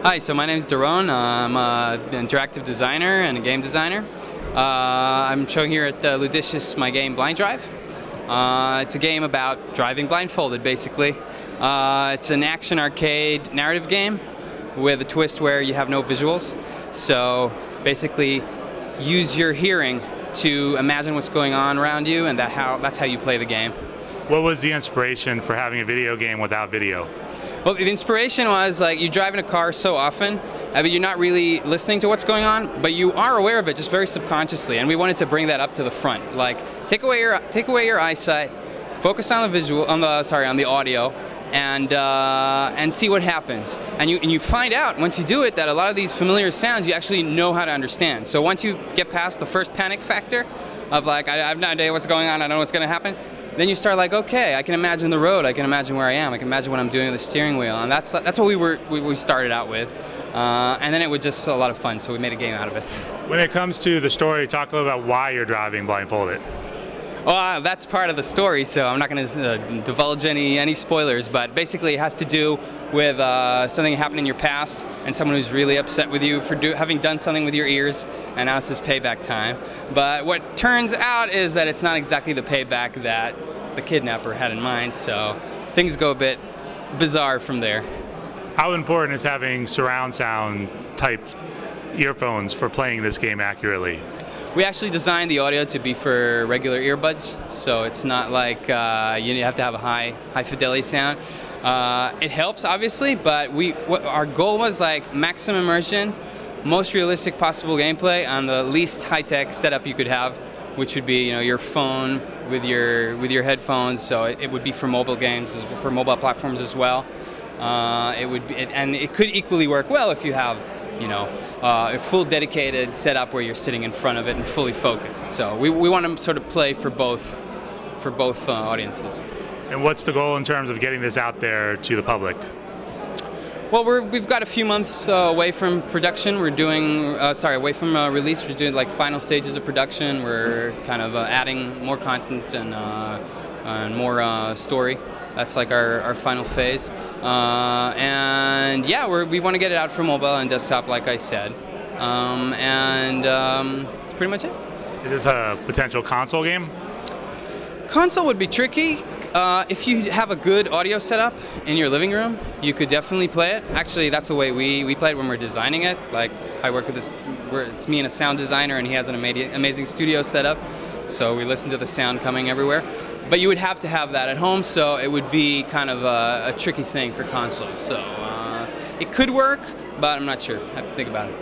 Hi, so my name is Daron. I'm an interactive designer and a game designer. I'm showing here at Ludicious my game Blind Drive. It's a game about driving blindfolded, basically. It's an action arcade narrative game with a twist where you have no visuals. So basically, use your hearing to imagine what's going on around you, and that's how you play the game. What was the inspiration for having a video game without video? Well, the inspiration was like you drive in a car so often, but you're not really listening to what's going on, but you are aware of it just very subconsciously, and we wanted to bring that up to the front. Like take away your eyesight, focus on the visual, on the audio, and see what happens. And you find out once you do it that a lot of these familiar sounds you actually know how to understand. So once you get past the first panic factor of like I have no idea what's going on, I don't know what's going to happen. Then you start like, okay, I can imagine the road, I can imagine where I am, I can imagine what I'm doing with the steering wheel, and that's what we started out with, and then it was just a lot of fun, so we made a game out of it. When it comes to the story, talk a little about why you're driving blindfolded. Well, that's part of the story, so I'm not going to divulge any spoilers, but basically it has to do with something happened in your past and someone who's really upset with you for having done something with your ears, and now it's this payback time. But what turns out is that it's not exactly the payback that the kidnapper had in mind, so things go a bit bizarre from there. How important is having surround sound type earphones for playing this game accurately? We actually designed the audio to be for regular earbuds, so it's not like you have to have a high fidelity sound. It helps, obviously, but our goal was like maximum immersion, most realistic possible gameplay on the least high-tech setup you could have, which would be your phone with your headphones. So it would be for mobile games, for mobile platforms as well. And it could equally work well if you have a full dedicated setup where you're sitting in front of it and fully focused. So we want to sort of play for both audiences. And what's the goal in terms of getting this out there to the public? Well, we've got a few months away from production. We're doing, away from release. We're doing like final stages of production. We're kind of adding more content and more story. That's like our final phase. And yeah, we want to get it out for mobile and desktop, like I said. That's pretty much it. Is this a potential console game? Console would be tricky. If you have a good audio setup in your living room, you could definitely play it. Actually, that's the way we play it when we're designing it. Like I work with it's me and a sound designer, and he has an amazing studio setup. So we listen to the sound coming everywhere. But you would have to have that at home, so it would be kind of a tricky thing for consoles. So it could work, but I'm not sure. I have to think about it.